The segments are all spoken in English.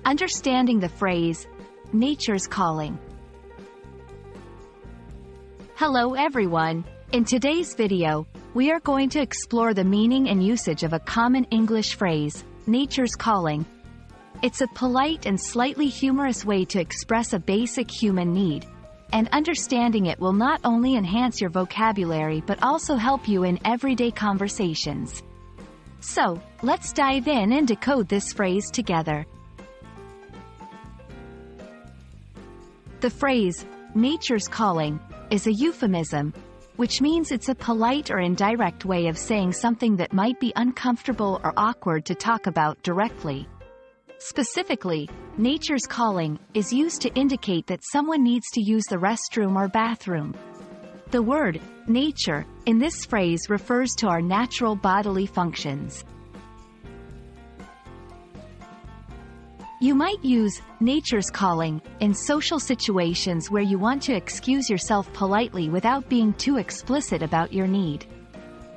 Understanding the phrase, nature's calling. Hello everyone. In today's video, we are going to explore the meaning and usage of a common English phrase, nature's calling. It's a polite and slightly humorous way to express a basic human need, and understanding it will not only enhance your vocabulary but also help you in everyday conversations. So, let's dive in and decode this phrase together. The phrase, nature's calling, is a euphemism, which means it's a polite or indirect way of saying something that might be uncomfortable or awkward to talk about directly. Specifically, nature's calling is used to indicate that someone needs to use the restroom or bathroom. The word, nature, in this phrase refers to our natural bodily functions. You might use nature's calling in social situations where you want to excuse yourself politely without being too explicit about your need.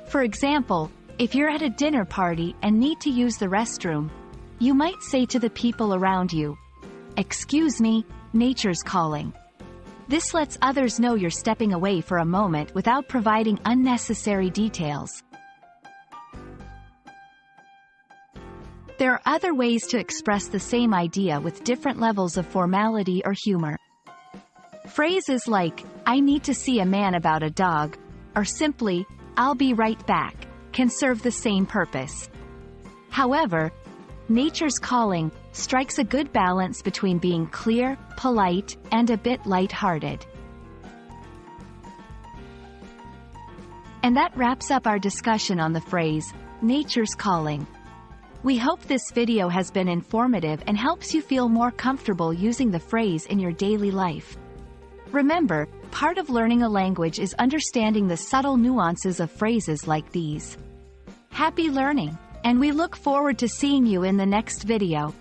For example, if you're at a dinner party and need to use the restroom, you might say to the people around you, "Excuse me, nature's calling." This lets others know you're stepping away for a moment without providing unnecessary details. There are other ways to express the same idea with different levels of formality or humor. Phrases like, "I need to see a man about a dog," or simply, "I'll be right back," can serve the same purpose. However, nature's calling strikes a good balance between being clear, polite, and a bit light-hearted. And that wraps up our discussion on the phrase, nature's calling. We hope this video has been informative and helps you feel more comfortable using the phrase in your daily life. Remember, part of learning a language is understanding the subtle nuances of phrases like these. Happy learning, and we look forward to seeing you in the next video.